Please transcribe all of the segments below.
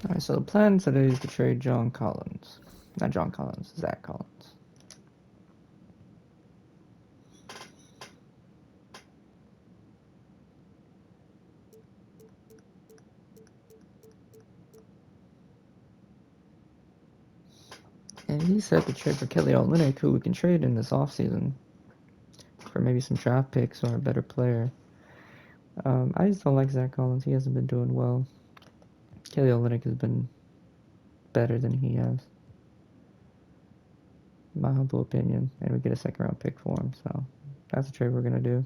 Alright, so the plan today is to trade John Collins. Not John Collins, Zach Collins. And he said to trade for Kelly Olynyk, who we can trade in this offseason for maybe some draft picks or a better player. I just don't like Zach Collins. He hasn't been doing well. Kelly Olynyk has been better than he has, in my humble opinion. And we get a second round pick for him, so that's the trade we're gonna do.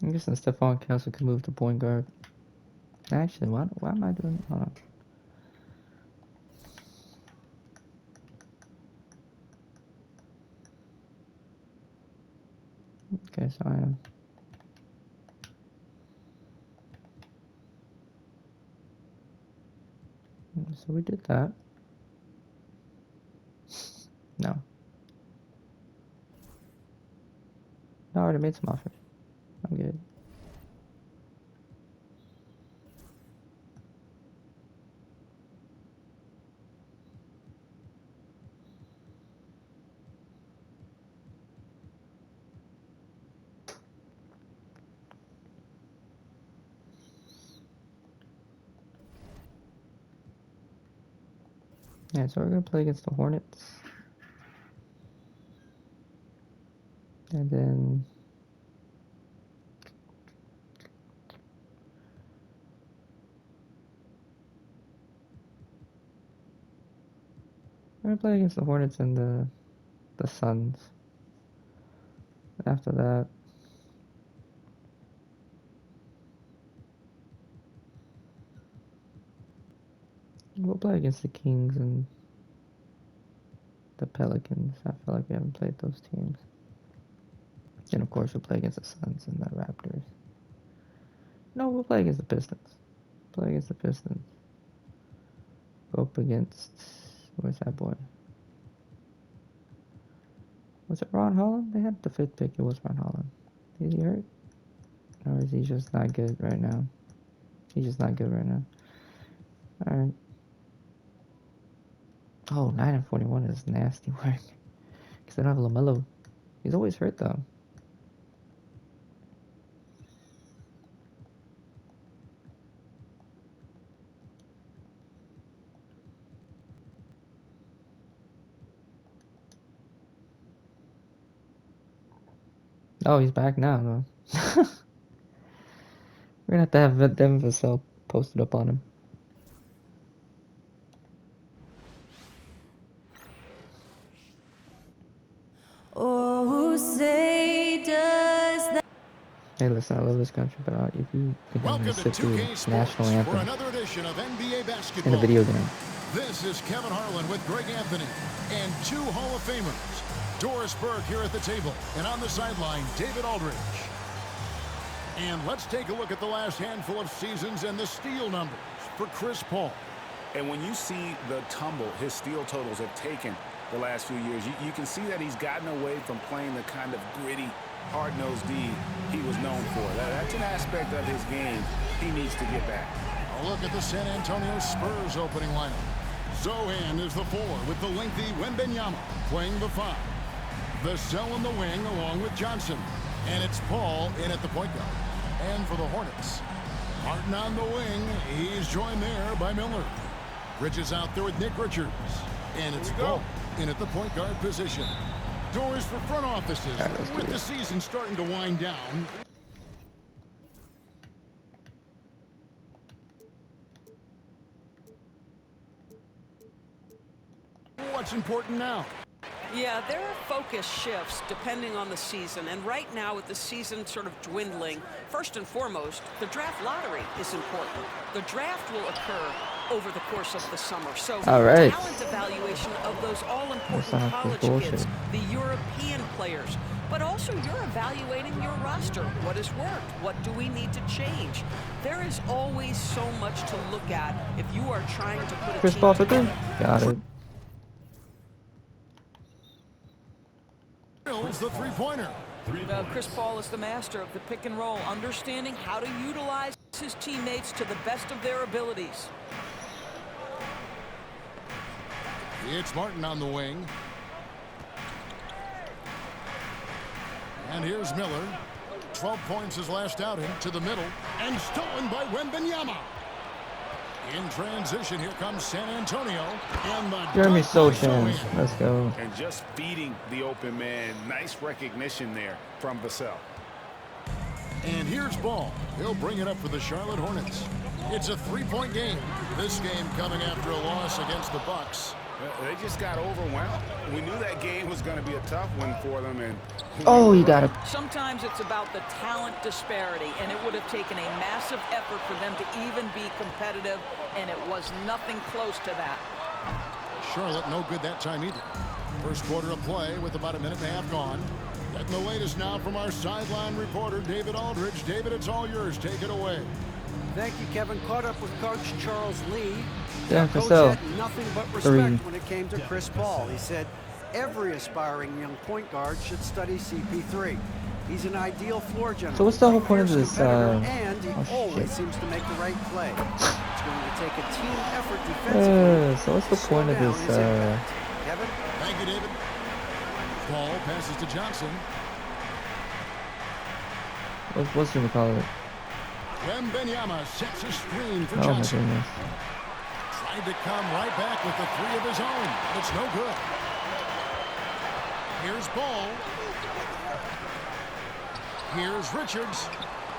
I'm guessing Stephon Castle can move to point guard. Actually, why am I doing? Hold on. Okay, so I am. So we did that. No. No, I already made some offers. I'm good. Yeah, so we're gonna play against the Hornets. And then we're gonna play against the Hornets and the Suns. After that, we'll play against the Kings and the Pelicans. I feel like we haven't played those teams. And of course, we'll play against the Suns and the Raptors. No, we'll play against the Pistons. Play against the Pistons. Go up against, where's that boy? Was it Ron Holland? They had the 5th pick. It was Ron Holland. Is he hurt? Or is he just not good right now? He's just not good right now. Alright. Oh, 9 and 41 is nasty work. Because they don't have LaMelo. He's always hurt though. Oh, he's back now though. We're gonna have to have Devin Vassell posted up on him. Oh, say does that. Hey, listen, I love this country, but if you can have me sit through the national anthem another edition of NBA basketball. in a video game. This is Kevin Harlan with Greg Anthony and 2 Hall of Famers. Doris Burke here at the table, and on the sideline, David Aldridge. And let's take a look at the last handful of seasons and the steal numbers for Chris Paul. And when you see the tumble his steal totals have taken the last few years, you can see that he's gotten away from playing the kind of gritty, hard-nosed D he was known for. That's an aspect of his game he needs to get back. A look at the San Antonio Spurs opening lineup. Zohan is the 4 with the lengthy Wembanyama playing the 5. Vassell in the wing along with Johnson. And it's Paul in at the point guard. And for the Hornets, Martin on the wing. He's joined there by Miller. Bridges out there with Nick Richards. And it's Paul in at the point guard position. Doors for front offices with the season starting to wind down. what's important now? Yeah, there are focus shifts depending on the season, and right now with the season sort of dwindling, first and foremost, the draft lottery is important. The draft will occur over the course of the summer, so talent evaluation of those all-important college kids, the European players, but also you're evaluating your roster. What has worked? What do we need to change? There is always so much to look at if you are trying to put a team together. Got it. Is the three-pointer. Chris Paul is the master of the pick and roll, understanding how to utilize his teammates to the best of their abilities. It's Martin on the wing. And here's Miller. 12 points his last outing, to the middle, and stolen by Wembanyama. In transition, here comes San Antonio. And the Jeremy Sochan. Let's go. And just feeding the open man. Nice recognition there from Vassell. And here's Ball. He'll bring it up for the Charlotte Hornets. It's a three-point game. This game coming after a loss against the Bucks. They just got overwhelmed. We knew that game was going to be a tough one for them. And oh, you got it. Sometimes it's about the talent disparity, and it would have taken a massive effort for them to even be competitive, and it was nothing close to that. Charlotte no good that time either. First quarter of play with about a minute and a half gone. Getting the latest now from our sideline reporter, David Aldridge. David, it's all yours. Take it away. Thank you, Kevin. Caught up with Coach Charles Lee. Yeah, Coach had nothing but respect when it came to Chris Paul. He said every aspiring young point guard should study CP3. He's an ideal floor general. So what's the whole point of this? And he always seems to make the right play. It's going to take a team effort defensively. So what's the point of this? Kevin? Thank you, David. Ball passes to Johnson. What's going to call it? Wembanyama sets a screen for Oh my Johnson. goodness. Tried to come right back with the three of his own, but it's no good. Here's Ball. Here's Richards.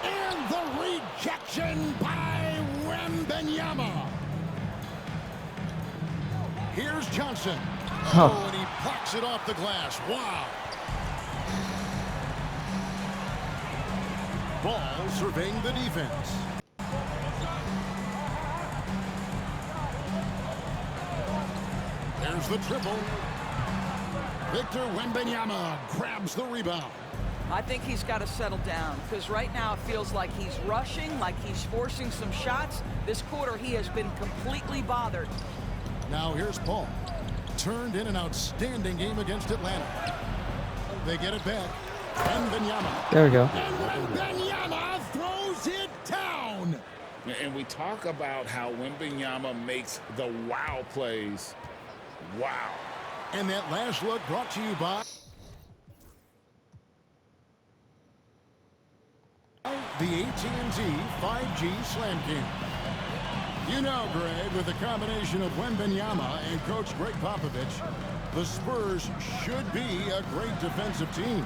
And the rejection by Wembanyama. Here's Johnson. Oh, and he blocks it off the glass. Wow. Ball surveying the defense. There's the triple. Victor Wembanyama grabs the rebound. I think he's got to settle down, because right now it feels like he's rushing, like he's forcing some shots. This quarter he has been completely bothered. Now here's Paul. Turned in an outstanding game against Atlanta. They get it back. Wembanyama. There we go. And Wembanyama throws it down. And we talk about how Wembanyama makes the wow plays. Wow. And that last look brought to you by the AT&T 5G Slam King. You know, Greg, with the combination of Wembanyama and Coach Greg Popovich, the Spurs should be a great defensive team.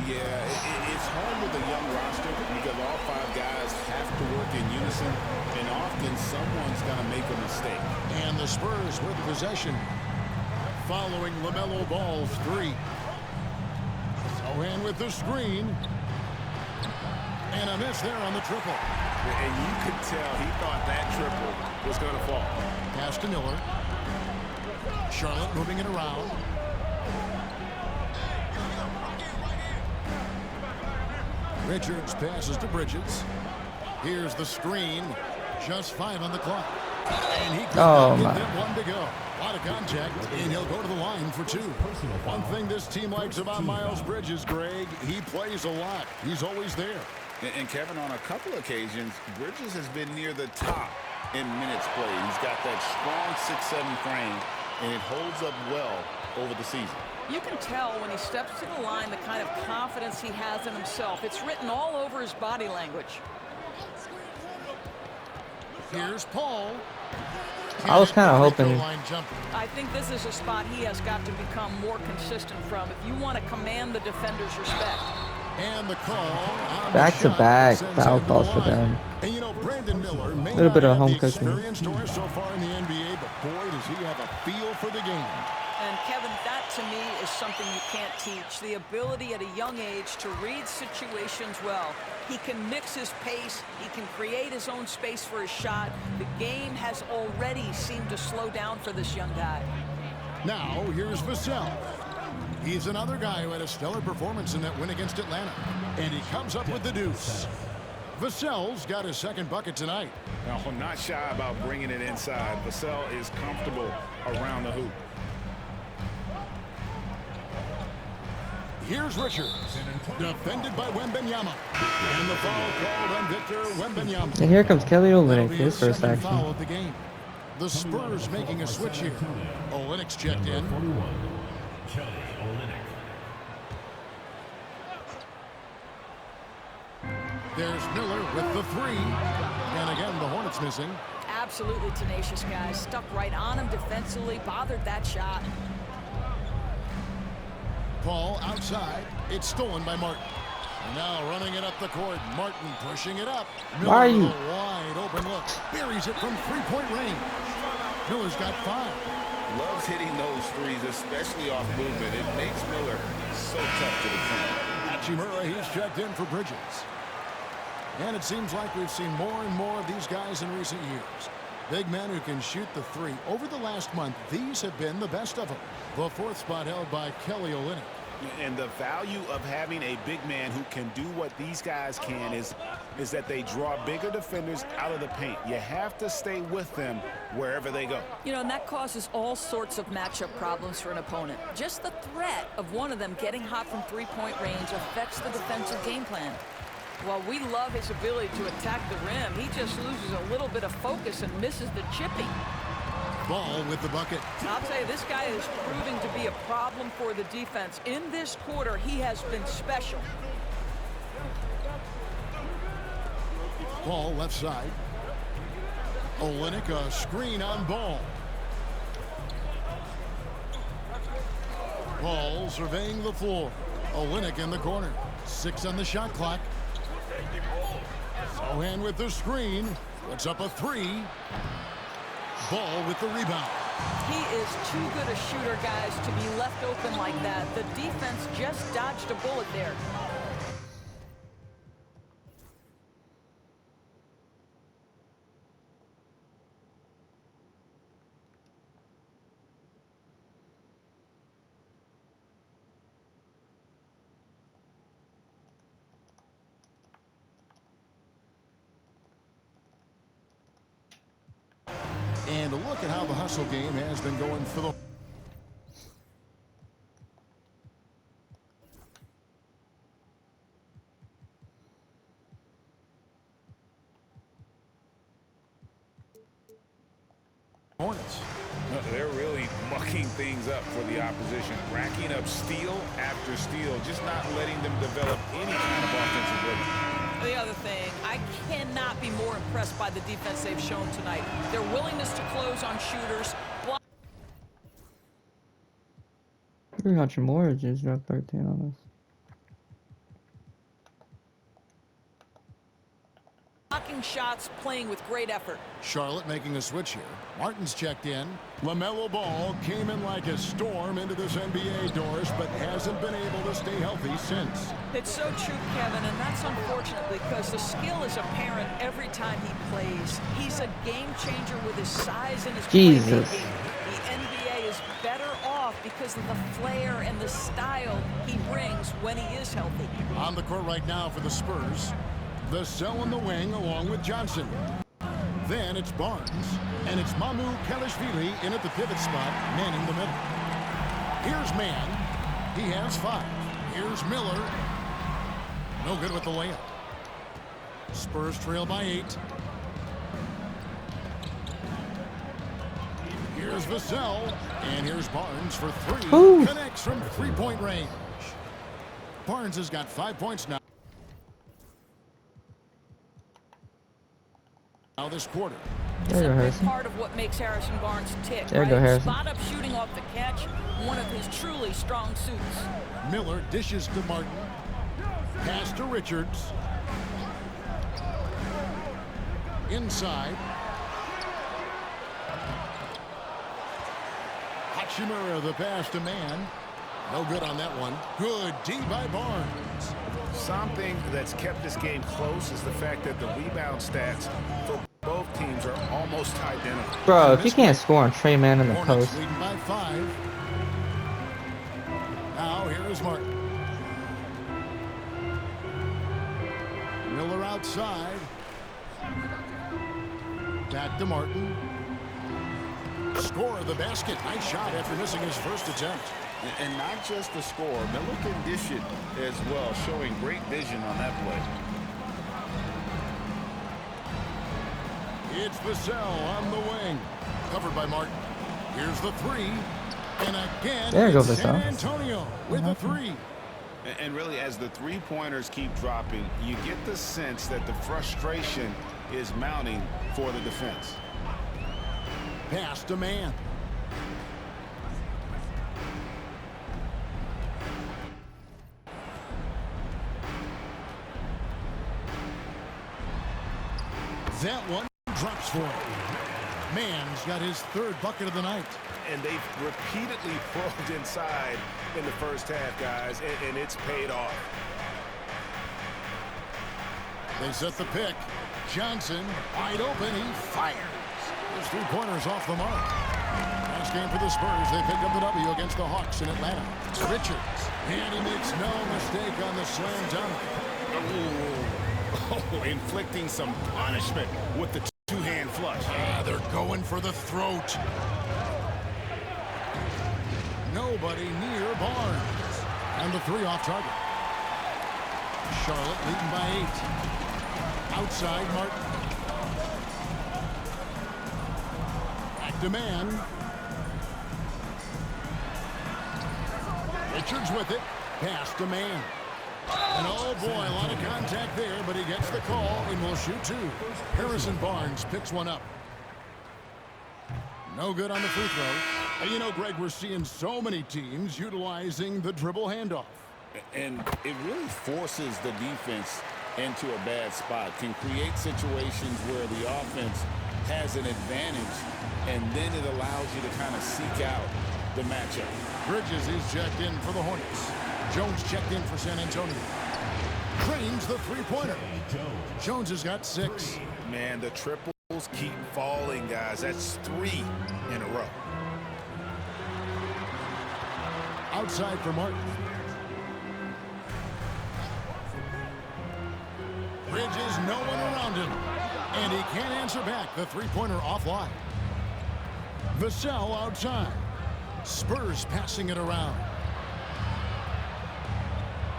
Yeah, it's hard with a young roster because all five guys have to work in unison, and often someone's going to make a mistake. And the Spurs with possession following LaMelo Ball's three. Sohan with the screen. And a miss there on the triple. And you could tell he thought that triple was going to fall. Pass to Miller. Charlotte moving it around. Richards passes to Bridges. Here's the screen. Just 5 on the clock. And he could not get that one to go. A lot of contact, and he'll go to the line for 2. One thing this team likes about Miles Bridges, Greg, he plays a lot. He's always there. And Kevin, on a couple occasions, Bridges has been near the top in minutes played. He's got that strong 6'7" frame, and it holds up well over the season. You can tell when he steps to the line the kind of confidence he has in himself. It's written all over his body language. Here's Paul. I was kind of hoping. I think this is a spot he has got to become more consistent from if you want to command the defender's respect. And the call back-to-back foul calls for them. And you know, Brandon Miller may a little bit of not home have the cooking. experience so far in the NBA, but boy, does he have a feel for the game. And Kevin, that to me is something you can't teach. The ability at a young age to read situations well. He can mix his pace. He can create his own space for his shot. The game has already seemed to slow down for this young guy. Now, here's Vassell. He's another guy who had a stellar performance in that win against Atlanta. And he comes up with the deuce. Vassell's got his second bucket tonight. Now, I'm not shy about bringing it inside. Vassell is comfortable around the hoop. Here's Richards, defended by Wembanyama. And the foul called on Victor Wembanyama. And here comes Kelly That'll Olynyk, be his first second foul action. of the game. The Spurs making a switch here. Olynyk's checked in. There's Miller with the three. And again, the Hornets missing. Absolutely tenacious guy. Stuck right on him defensively. Bothered that shot. Paul outside. It's stolen by Martin. And now running it up the court. Martin pushing it up. Miller Why are you? with a wide open look. Buries it from three-point range. Miller's got 5. Loves hitting those threes, especially off movement. It makes Miller so tough to defend. Hachimura, he's checked in for Bridges. And it seems like we've seen more and more of these guys in recent years. Big men who can shoot the three. Over the last month, these have been the best of them. The 4th spot held by Kelly Olynyk. And the value of having a big man who can do what these guys can is that they draw bigger defenders out of the paint. You have to stay with them wherever they go. You know, and that causes all sorts of matchup problems for an opponent. Just the threat of one of them getting hot from three-point range affects the defensive game plan. While we love his ability to attack the rim, he just loses a little bit of focus and misses the chipping. Ball with the bucket. I'll tell you, this guy is proving to be a problem for the defense. In this quarter, he has been special. Ball left side. Olynyk, a screen on Ball. Ball surveying the floor. Olynyk in the corner. 6 on the shot clock. Sohan with the screen. Puts up a 3. Ball with the rebound. He is too good a shooter, guys, to be left open like that. The defense just dodged a bullet there. And a look at how the hustle game has been going for the... Hornets. They're really mucking things up for the opposition, racking up steal after steal, just not letting them develop any kind of offensive rhythm. The other thing, I cannot be more impressed by the defense they've shown tonight. Their willingness to close on shooters. Hachimura just dropped 13 on us. Blocking shots, playing with great effort. Charlotte making a switch here. Martin's checked in. LaMelo Ball came in like a storm into this NBA, Doris, but hasn't been able to stay healthy since. It's so true, Kevin, and that's unfortunate because the skill is apparent every time he plays. He's a game changer with his size and his Jesus. playmaking. The NBA is better off because of the flair and the style he brings when he is healthy. On the court right now for the Spurs. Vassell in the wing along with Johnson. Then it's Barnes, and it's Mamu Kelishvili in at the pivot spot, manning the middle. Here's Mann. He has 5. Here's Miller. No good with the layup. Spurs trail by 8. Here's Vassell, and here's Barnes for 3. Ooh. Connects from three-point range. Barnes has got 5 points now. Now this quarter. It's There you a go, big Harrison. part of what makes Harrison Barnes tick. There you right? go, Harrison. Spot up shooting off the catch, one of his truly strong suits. Miller dishes to Martin. Pass to Richards. Inside. Hachimura, the pass to man. No good on that one. Good D by Barnes. Something that's kept this game close is the fact that the rebound stats for both teams are almost identical. Bro, if you can't score on Trey Man in the Hornets post. leading by 5. Now here is Martin. Miller outside. Back to Martin. Score the basket. Nice shot after missing his first attempt. And not just the score, Miller can dish it as well, showing great vision on that play. It's Vassell on the wing. Covered by Martin. Here's the 3. And again, There goes it's San Vassell. Antonio with the 3. And really, as the three-pointers keep dropping, you get the sense that the frustration is mounting for the defense. Pass to man. That one drops for him. Man's got his 3rd bucket of the night. And they've repeatedly probed inside in the first half, guys, and it's paid off. They set the pick. Johnson, wide open, he fires. His 3-pointers off the mark. Last game for the Spurs, they picked up the W against the Hawks in Atlanta. Richards, and he makes no mistake on the slam dunk. Oh, inflicting some punishment with the two-hand flush. They're going for the throat. Nobody near Barnes. And the 3 off target. Charlotte leading by 8. Outside, Martin. Back to man. Richards with it. Pass to man. And oh boy, a lot of contact there, but he gets the call and will shoot 2. Harrison Barnes picks one up. No good on the free throw. And you know, Greg, we're seeing so many teams utilizing the dribble handoff. And it really forces the defense into a bad spot, can create situations where the offense has an advantage, and then it allows you to kind of seek out the matchup. Bridges is checked in for the Hornets. Jones checked in for San Antonio. Drains the 3-pointer. Jones has got 6. Man, the triples keep falling, guys. That's 3 in a row. Outside for Martin. Bridges, no one around him. And he can't answer back. The 3-pointer offline. Vassell outside. Spurs passing it around.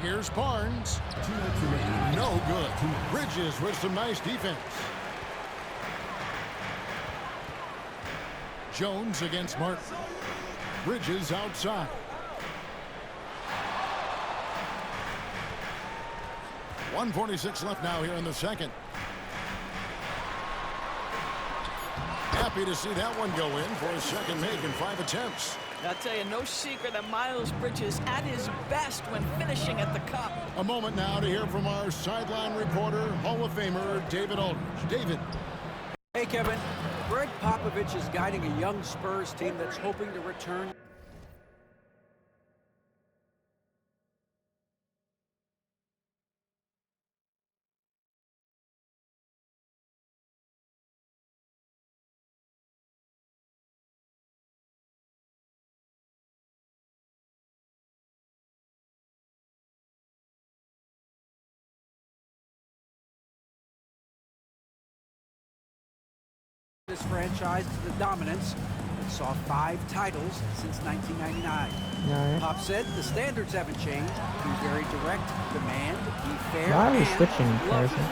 Here's Barnes. No good. Bridges with some nice defense. Jones against Martin. Bridges outside. .146 left now here in the second. Happy to see that one go in for his second make in 5 attempts. I'll tell you, no secret that Miles Bridges at his best when finishing at the cup. A moment now to hear from our sideline reporter, Hall of Famer David Aldridge. David. Hey, Kevin. Greg Popovich is guiding a young Spurs team that's hoping to return. This franchise to the dominance that saw 5 titles since 1999. Yeah. Pop said the standards haven't changed. Be very direct, demand, be fair. Why are we and switching, love Harrison? them.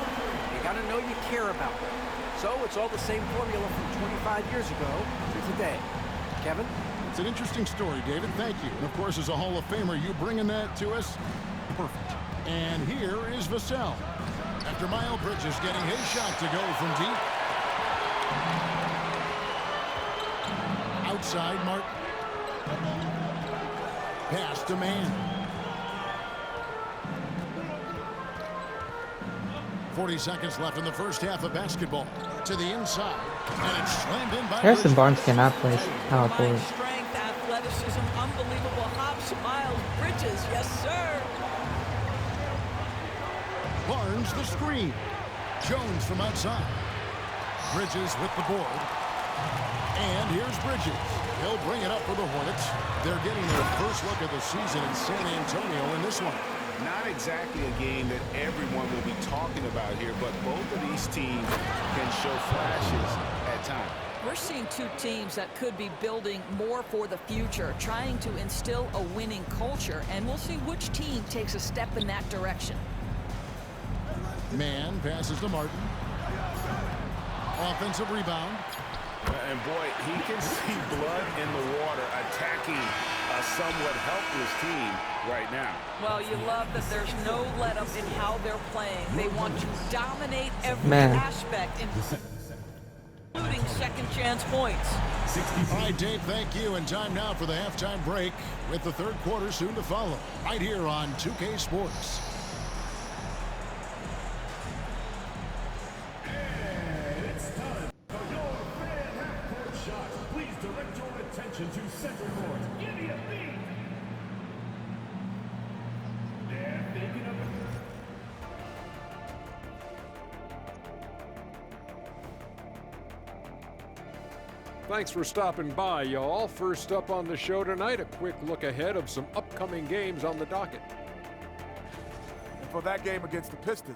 You gotta know you care about them. So it's all the same formula from 25 years ago to today. Kevin? It's an interesting story, David. Thank you. And of course, as a Hall of Famer, you bringing that to us? Perfect. And here is Vassell. After Miles Bridges getting his shot to go from deep. Outside, Martin. Pass to man. 40 seconds left in the first half of basketball. To the inside. And it's slammed in by Harrison Bridges. Barnes cannot play power forward. Strength, athleticism, unbelievable hops. Miles Bridges, yes, sir. Barnes the screen. Jones from outside. Bridges with the board. And here's Bridges. He'll bring it up for the Hornets. They're getting their first look at the season in San Antonio in this one. Not exactly a game that everyone will be talking about here, but both of these teams can show flashes at times. We're seeing two teams that could be building more for the future, trying to instill a winning culture, and we'll see which team takes a step in that direction. Man passes to Martin. Offensive rebound. And boy, he can see blood in the water attacking a somewhat helpless team right now. Well, you love that there's no let-up in how they're playing. They want to dominate every Man. aspect, including second chance points. All right, Dave, thank you. And time now for the halftime break with the third quarter soon to follow. Right here on 2K Sports. To center court. Give me a beat. They're thinking of Thanks for stopping by, y'all. First up on the show tonight, a quick look ahead of some upcoming games on the docket. And for that game against the Pistons,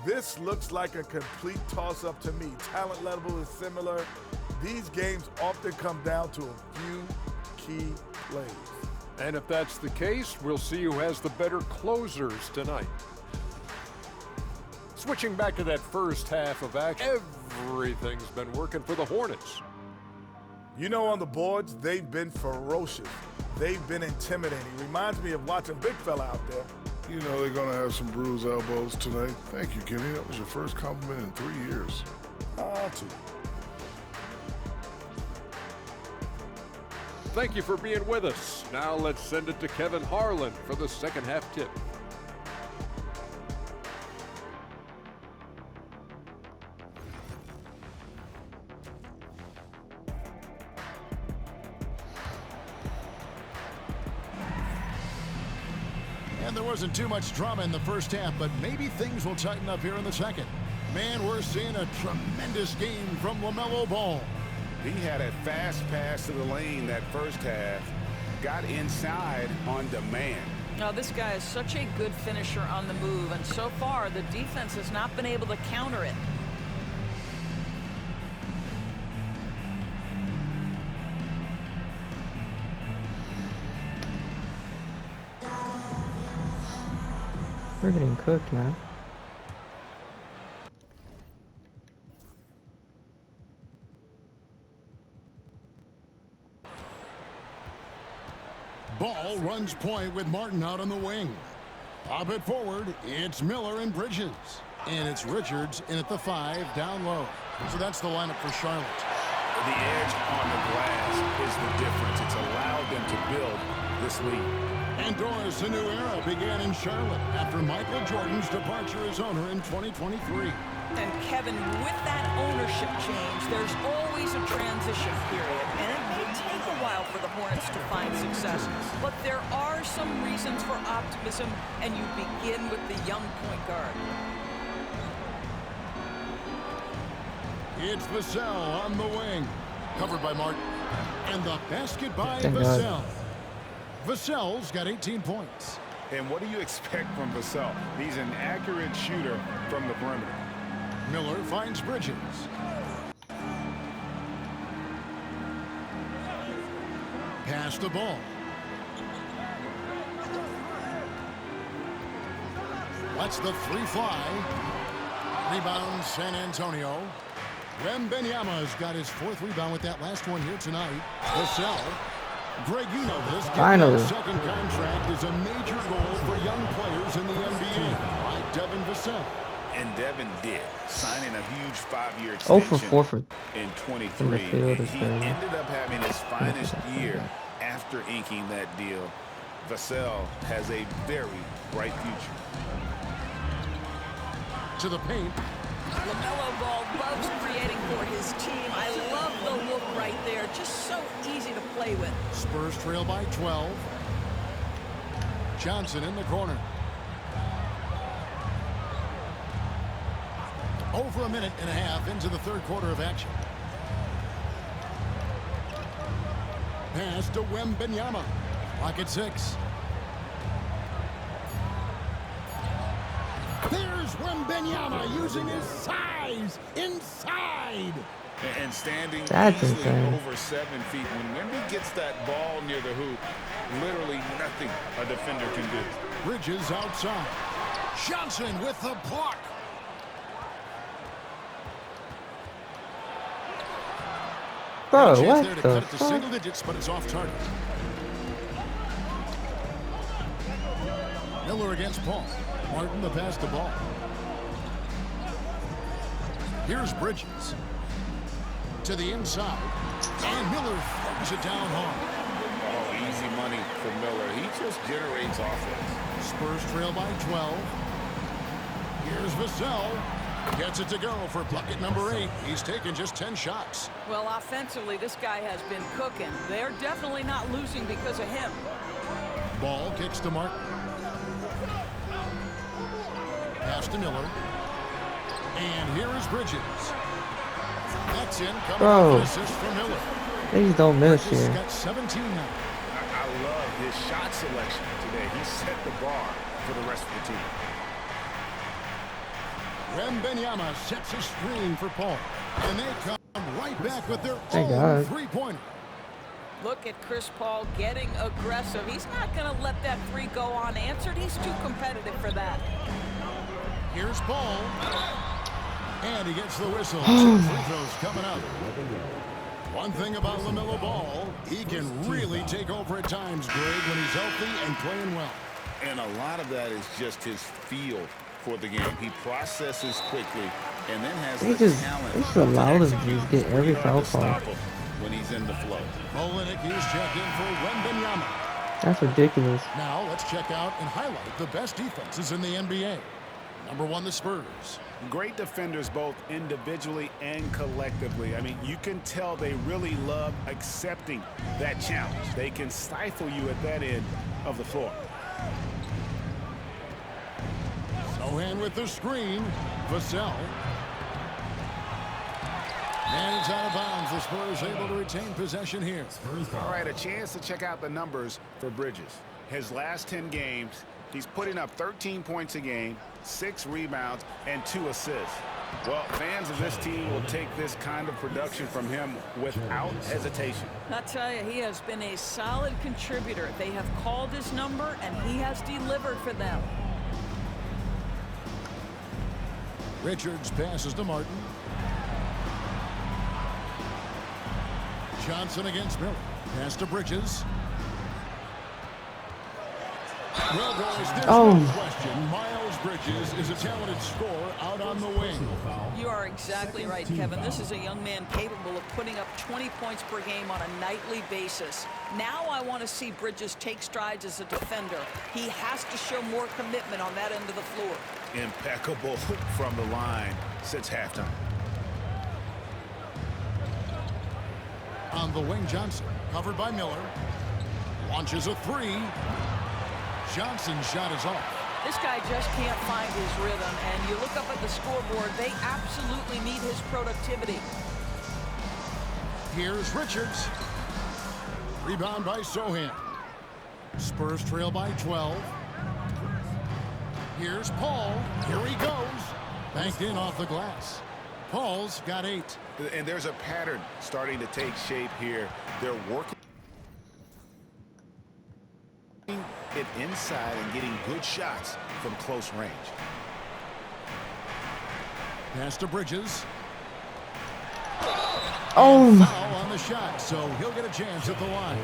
this looks like a complete toss-up to me. Talent level is similar. These games often come down to a few key plays. And if that's the case, we'll see who has the better closers tonight. Switching back to that first half of action, everything's been working for the Hornets. You know, on the boards, they've been ferocious. They've been intimidating. Reminds me of watching big fella out there. You know they're going to have some bruised elbows tonight. Thank you, Kenny. That was your first compliment in 3 years. Too. Thank you for being with us. Now let's send it to Kevin Harlan for the second half tip. And there wasn't too much drama in the first half, but maybe things will tighten up here in the second. Man, we're seeing a tremendous game from LaMelo Ball. He had a fast pass to the lane that first half, got inside on demand. Now, this guy is such a good finisher on the move, and so far the defense has not been able to counter it. We're getting cooked, man. Ball runs point with Martin out on the wing. Pop it forward. It's Miller and Bridges. And it's Richards in at the 5 down low. So that's the lineup for Charlotte. The edge on the glass is the difference. It's allowed them to build this lead. And Doris, a new era began in Charlotte after Michael Jordan's departure as owner in 2023. And Kevin, with that ownership change, there's always a transition period, and it may take a while for the Hornets to find success. But there are some reasons for optimism, and you begin with the young point guard. It's Vassell on the wing. Covered by Martin. And the basket by Thank Vassell. God. Vassell's got 18 points. And what do you expect from Vassell? He's an accurate shooter from the perimeter. Miller finds Bridges. Pass the ball. Lets the 3 fly. Rebound San Antonio. Wembanyama's got his 4th rebound with that last one here tonight. Vassell. Greg, you know this. Finally. Getting a second contract is a major goal for young players in the NBA, like Devin Vassell. And Devin did, signing a huge 5-year Oh extension for 4 for in from the 23. field is He very ended up having his finest year after inking that deal. Vassell has a very bright future. To the paint. LaMelo Ball loves creating for his team. I love the look right there. Just so easy to play with. Spurs trail by 12. Johnson in the corner. Over a minute and a half into the third quarter of action. Pass to Wembanyama. Clock at 6. There's Wembanyama using his size inside. And standing That's easily insane. over 7 feet. When Wemby gets that ball near the hoop, literally nothing a defender can do. Bridges outside. Johnson with the block. Bro, Chance what there to the cut it to fuck? single digits, but it's off target. Miller against Paul. Martin the pass to Ball. Here's Bridges. To the inside. And Miller throws it down hard. Oh, easy money for Miller. He just generates offense. Spurs trail by 12. Here's Vassell. Gets it to go for bucket number 8. He's taken just 10 shots. Well, offensively, this guy has been cooking. They're definitely not losing because of him. Ball kicks to Martin. Pass to Miller. And here is Bridges. That's in. Coming off an assist from Miller. They just don't miss Bridges here. got 17 now. I love his shot selection today. He set the bar for the rest of the team. Wembanyama sets a screen for Paul. And they come right back with their Thank own God. three-pointer. Look at Chris Paul getting aggressive. He's not going to let that three go unanswered. He's too competitive for that. Here's Paul. And he gets the whistle. 2 free throws coming up. One thing about LaMelo Ball, he can really take over at times, Greg, when he's healthy and playing well. And a lot of that is just his feel for the game. He processes quickly and then has They the just talent allow to him to execute. just get every Pretty hard foul to call. stop him when he's in the flow. Olynyk is checked in for Wembanyama. That's ridiculous. Now let's check out and highlight the best defenses in the NBA. Number 1, the Spurs. Great defenders both individually and collectively. I mean, you can tell they really love accepting that challenge. They can stifle you at that end of the floor. Sohan with the screen. Vassell. And it's out of bounds. The Spurs able to retain possession here. All right, a chance to check out the numbers for Bridges. His last 10 games, he's putting up 13 points a game, 6 rebounds, and 2 assists. Well, fans of this team will take this kind of production from him without hesitation. I tell you, he has been a solid contributor. They have called his number, and he has delivered for them. Richards passes to Martin. Johnson against Miller. Pass to Bridges. Well, guys, there's no question. Miles Bridges is a talented scorer out on the wing. You are exactly right, Kevin. This is a young man capable of putting up 20 points per game on a nightly basis. Now I want to see Bridges take strides as a defender. He has to show more commitment on that end of the floor. Impeccable from the line since halftime. On the wing, Johnson, covered by Miller. Launches a 3. Johnson's shot is off. This guy just can't find his rhythm, and you look up at the scoreboard, they absolutely need his productivity. Here's Richards. Rebound by Sohan. Spurs trail by 12. Here's Paul. Here he goes. Banked in off the glass. Paul's got 8. And there's a pattern starting to take shape here. They're working it inside and getting good shots from close range. Pass to Bridges. Oh, Foul on the shot, so he'll get a chance at the line.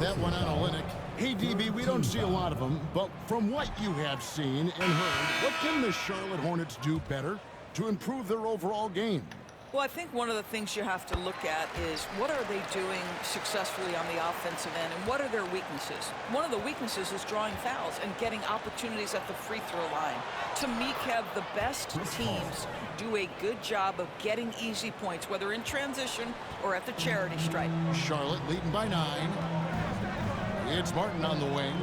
That one on Olynyk. Hey, DB, we don't see a lot of them, but from what you have seen and heard, what can the Charlotte Hornets do better to improve their overall game? Well, I think one of the things you have to look at is what are they doing successfully on the offensive end and what are their weaknesses? One of the weaknesses is drawing fouls and getting opportunities at the free throw line. To me, Kev, the best teams do a good job of getting easy points, whether in transition or at the charity stripe. Charlotte leading by 9. It's Martin on the wing.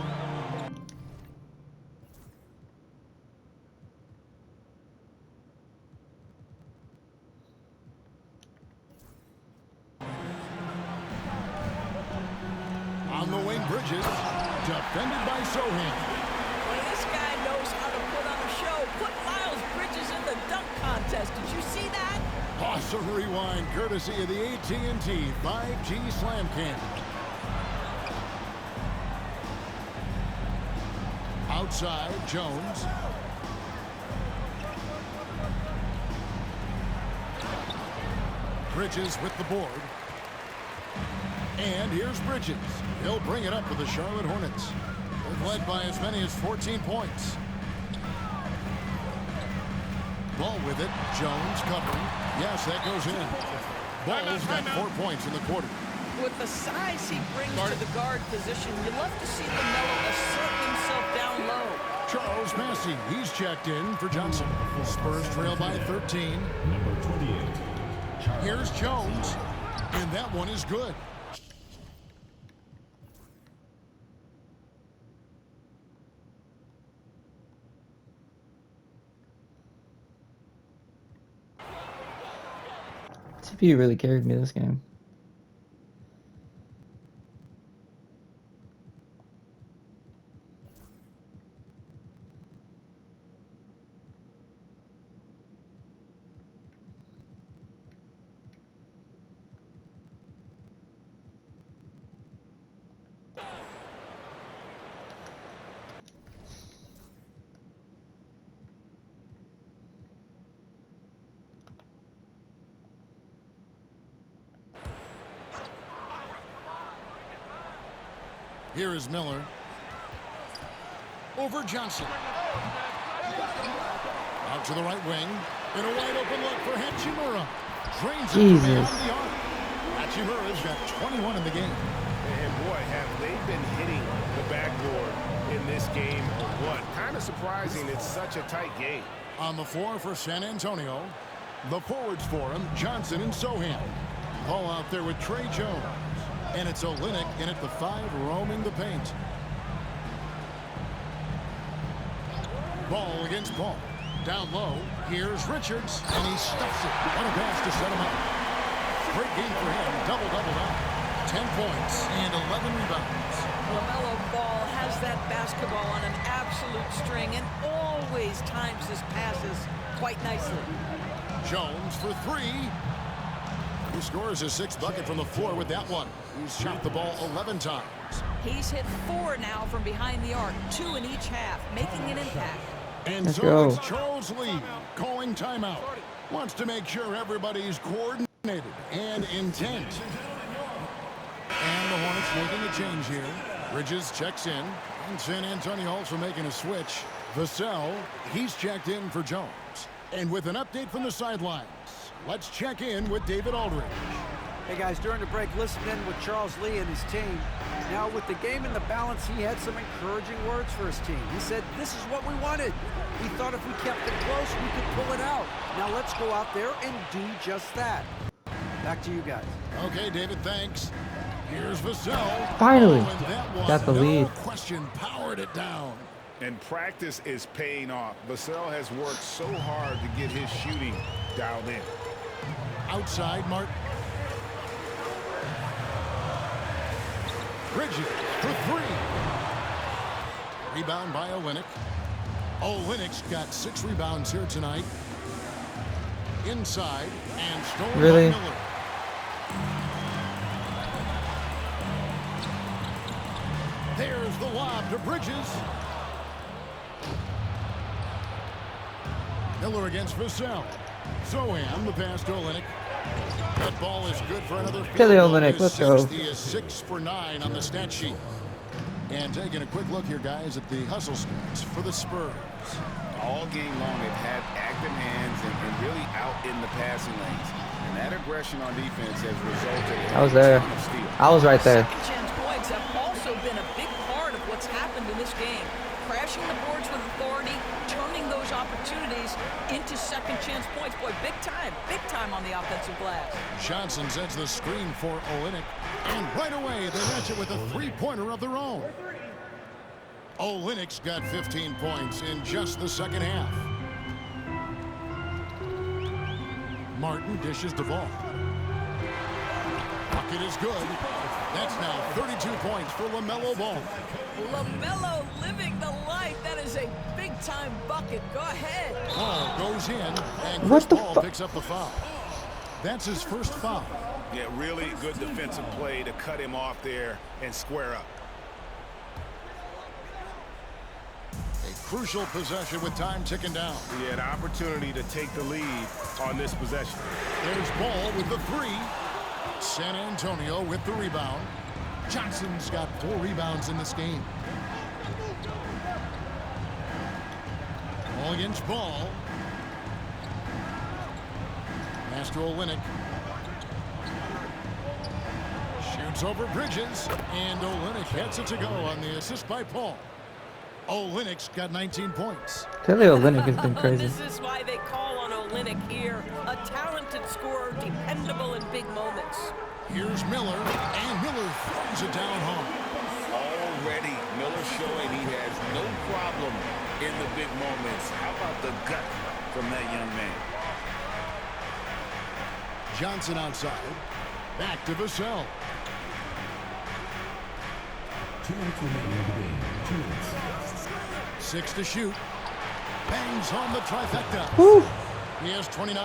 On the wing, Bridges, defended by Sohan. Well, this guy knows how to put on a show. Put Miles Bridges in the dunk contest. Did you see that? Awesome rewind, courtesy of the AT&T 5G Slam Cam. Outside, Jones. Bridges with the board. And here's Bridges. He'll bring it up for the Charlotte Hornets. They've led by as many as 14 points. Ball with it. Jones covering. Yes, that goes in. Ball's got 4 points in the quarter. With the size he brings to the guard position, you love to see LaMelo assert himself down low. Charles Massey, he's checked in for Johnson. Spurs trail by 13. Number 28. Here's Jones, and that one is good. CPU really carried me this game. Here is Miller. Over Johnson. Out to the right wing. And a wide open look for Hachimura. Drains it Jesus. beyond the arc. Hachimura's got 21 in the game. And boy, have they been hitting the backboard in this game or what? Kind of surprising it's such a tight game. On the floor for San Antonio. The forwards for him, Johnson and Sohan. Ball out there with Trey Jones. And it's Olynyk in at the 5, roaming the paint. Ball against ball. Down low, here's Richards, and he stuffs it. What a pass to set him up. Great game for him, double-double now. 10 points and 11 rebounds. LaMelo Ball has that basketball on an absolute string and always times his passes quite nicely. Jones for 3. He scores his 6th bucket from the floor with that one. He's shot the ball 11 times. He's hit 4 now from behind the arc, 2 in each half, making an impact. And Let's so go. it's Charles Lee calling timeout. Wants to make sure everybody's coordinated and intent. And the Hornets making a change here. Bridges checks in. And San Antonio also making a switch. Vassell, he's checked in for Jones. And with an update from the sidelines, let's check in with David Aldridge. Hey guys, during the break, listen in with Charles Lee and his team. Now with the game in the balance, he had some encouraging words for his team. He said, this is what we wanted. We thought if we kept it close, we could pull it out. Now let's go out there and do just that. Back to you guys. Okay, David, thanks. Here's Vassell. Finally, Oh, and that one, got the no lead. question, powered it down. And practice is paying off. Vassell has worked so hard to get his shooting dialed in. Outside, Martin. Bridges for 3. Rebound by Olynyk. Olynyk's got 6 rebounds here tonight. Inside and stolen Really? by Miller. There's the lob to Bridges. Miller against Vassell. Sohan, the pass to Olynyk. That ball is good for another field Kelly goal. Olynyk, His let's go. 60 is 6 for 9 on the stat sheet. And taking a quick look here, guys, at the hustle stats for the Spurs. All game long, they've had active hands and really out in the passing lanes. And that aggression on defense has resulted in I was there. a ton of steals. I was right there. Second chance points have also been a big part of what's happened in this game. Crashing the boards with authority, turning those opportunities into second chance points. Boy, big time on the offensive glass. Johnson sets the screen for Olynyk. And right away, they match it with a three-pointer of their own. Olynyk's got 15 points in just the second half. Martin dishes the ball. Bucket is good. That's now 32 points for LaMelo Ball. LaMelo living the life. That is a big-time bucket. Go ahead. Ball goes in, and What the Paul picks up the foul. That's his first foul. Yeah, really good defensive play to cut him off there and square up. A crucial possession with time ticking down. He had an opportunity to take the lead on this possession. There's Ball with the three. San Antonio with the rebound. Johnson's got 4 rebounds in this game. Ball against Ball. Master Olynyk. Shoots over Bridges. And Olynyk heads it to go on the assist by Paul. Olynyk's got 19 points. Clearly, Olynyk has been crazy. This is why they call on Olynyk here. A talented scorer, dependable in big moments. Here's Miller, and Miller throws it down home. Already, Miller showing he has no problem in the big moments. How about the gut from that young man? Johnson outside. Back to Vassell. 2 minutes remaining in the game. 2 minutes. 6 to shoot. Bangs home the trifecta. Woo. He has 29.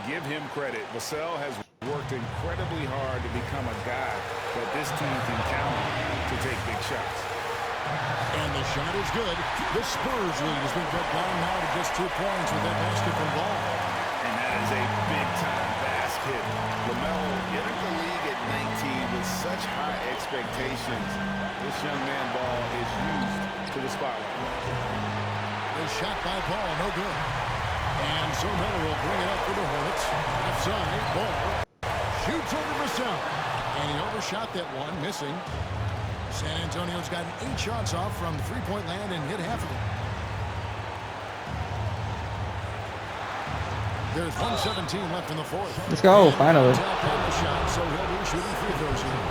Give him credit. Vassell has worked incredibly hard to become a guy that this team can count on to take big shots. And the shot is good. The Spurs lead has been cut down now to just 2 points with that basket from Ball. And that is a big-time basket. LaMelo getting the league at 19 with such high expectations. This young man Ball is used to the spotlight. The shot by Ball, no good. And so Miller will bring it up for the Hornets. Left side, Ball shoots over Vassell. And he overshot that one, missing. San Antonio's gotten 8 shots off from three-point land and hit half of them. There's 1:17 left in the fourth. Let's go, finally. Tapped on the shot, so he'll be shooting free throws here.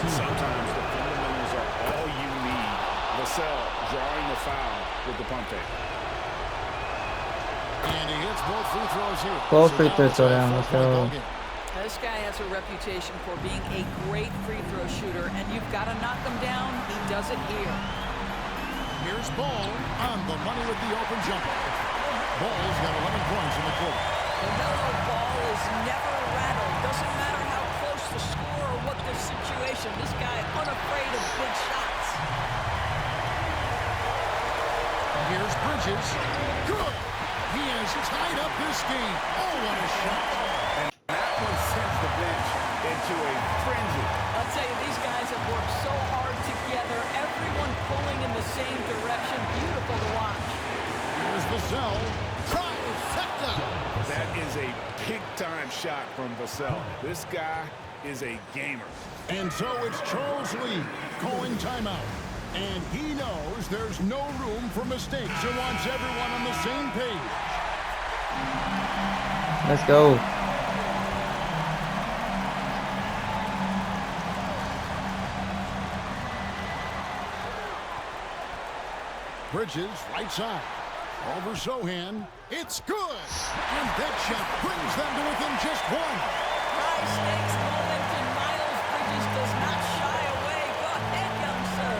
And sometimes the fundamentals are all you need. Vassell drawing the foul with the pump fake. And he hits both free throws here. Both free now throws it's go a down. Let's 4-point go. ballgame. This guy has a reputation for being a great free throw shooter, and you've got to knock him down. He does it here. Here's Ball on the money with the open jumper. Ball's got 11 points in the quarter. LaMelo Ball is never rattled. Doesn't matter how close the score or what the situation. This guy unafraid of big shots. Here's Bridges. Good. He has tied up this game. Oh, what a shot. And that one sends the bench into a frenzy. I'll tell you, these guys have worked so hard together. Everyone pulling in the same direction. Beautiful to watch. Here's Vassell. Trifecta. That is a big-time shot from Vassell. This guy is a gamer. And so it's Charles Lee calling timeout. And he knows there's no room for mistakes and wants everyone on the same page. Let's go. Bridges, right side. Over Sohan. It's good. And that shot brings them to within just 1. High stakes moment, and Miles Bridges does not shy away. Go ahead, young sir.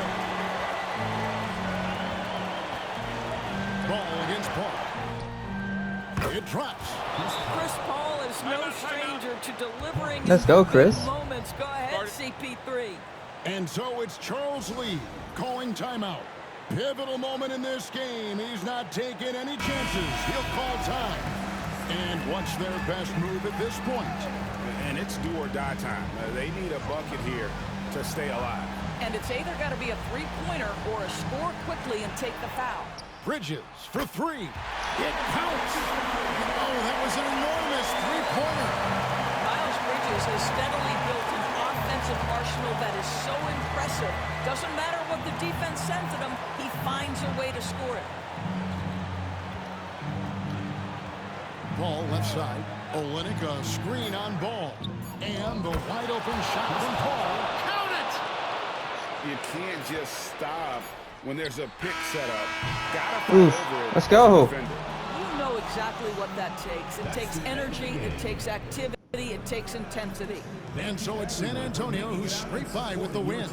Ball against Paul. It drops. Chris Paul is no stranger to delivering. Let's go, Chris. Big moments. Go ahead, CP3. And so it's Charles Lee calling timeout. Pivotal moment in this game. He's not taking any chances. He'll call time. And what's their best move at this point? And it's do or die time. They need a bucket here to stay alive. And it's either got to be a three-pointer or a score quickly and take the foul. Bridges for three. It counts. Oh, that was an enormous three-pointer. Miles Bridges has steadily built an offensive arsenal that is so impressive. Doesn't matter what the defense sends at him, he finds a way to score it. Ball left side. Olynyk a screen on Ball. And the wide open shot from Paul. Count it! You can't just stop when there's a pick set up. Gotta fight over it. Let's go. You know exactly what that takes. It takes energy, it takes activity, it takes intensity. And so it's San Antonio who scraped by with the win.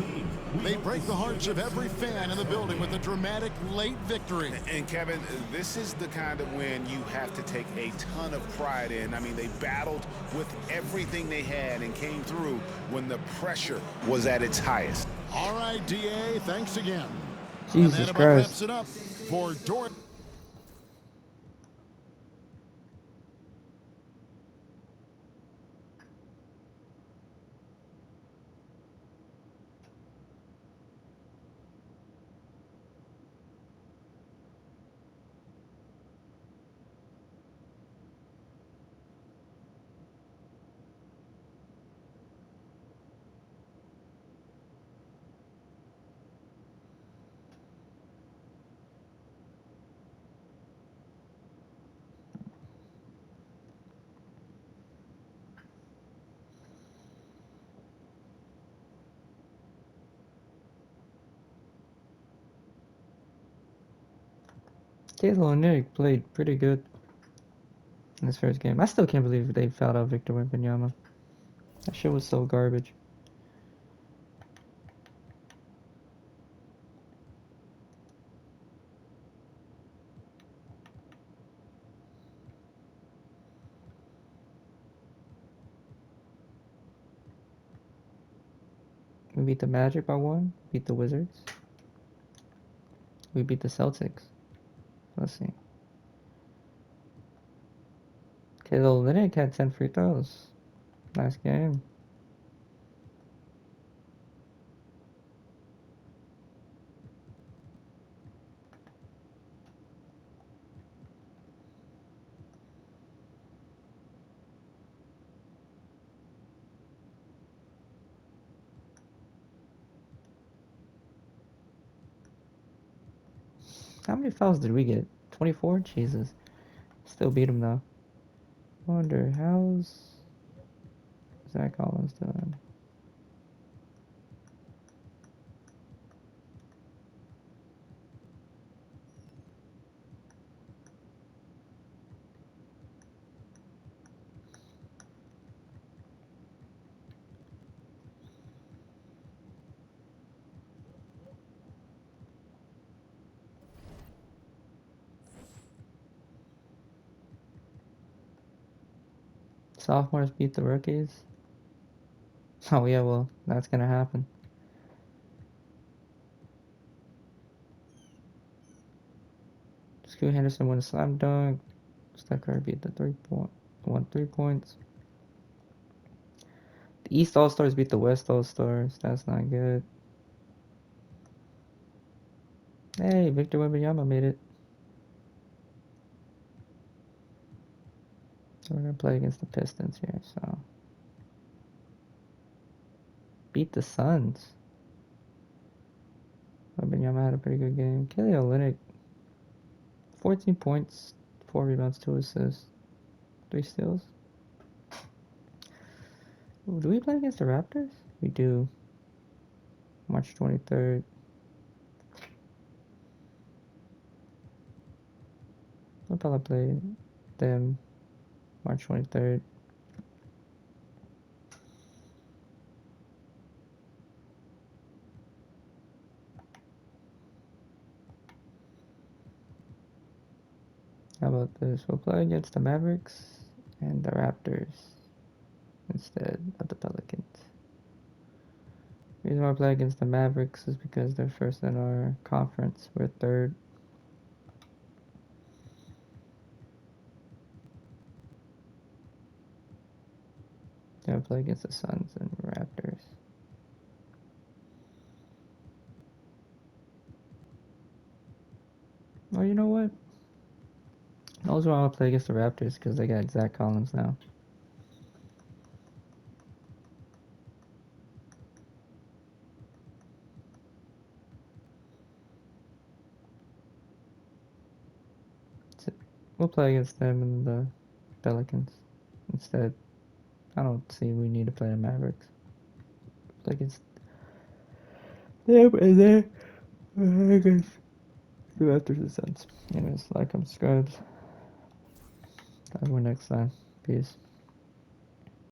They break the hearts of every fan in the building with a dramatic late victory. And Kevin, this is the kind of win you have to take a ton of pride in. I mean, they battled with everything they had and came through when the pressure was at its highest. All right, DA, thanks again. Jesus and that about Christ. wraps it up for Dort. Olynyk played pretty good in this first game. I still can't believe they fouled out Victor Wembanyama. That shit was so garbage. We beat the Magic by 1. Beat the Wizards. We beat the Celtics. Let's see. Olynyk had 10 free throws. Nice game. How many fouls did we get? 24? Jesus. Still beat him though. Wonder how's Zach Collins doing? Sophomores beat the rookies? Oh yeah, well, that's gonna happen. Scoot Henderson won a slam dunk. Steph Curry beat the 3 points. The East All-Stars beat the West All-Stars. That's not good. Hey, Victor Wembanyama made it. So we're gonna play against the Pistons here, so. Beat the Suns. Wembanyama had a pretty good game. Kelly Olynyk, 14 points, 4 rebounds, 2 assists, 3 steals. Ooh, do we play against the Raptors? We do. March 23rd. I'll probably play them March 23rd. How about this? We'll play against the Mavericks and the Raptors instead of the Pelicans. The reason why I play against the Mavericks is because they're first in our conference. We're third. Then I play against the Suns and Raptors. Or you know what? Those who want to play against the Raptors because they got Zach Collins now. So we'll play against them and the Pelicans instead. I don't see we need to play the Mavericks. Like it's them and then against the Raptors and Suns. Anyways, like, subscribe. Have one next time. Peace.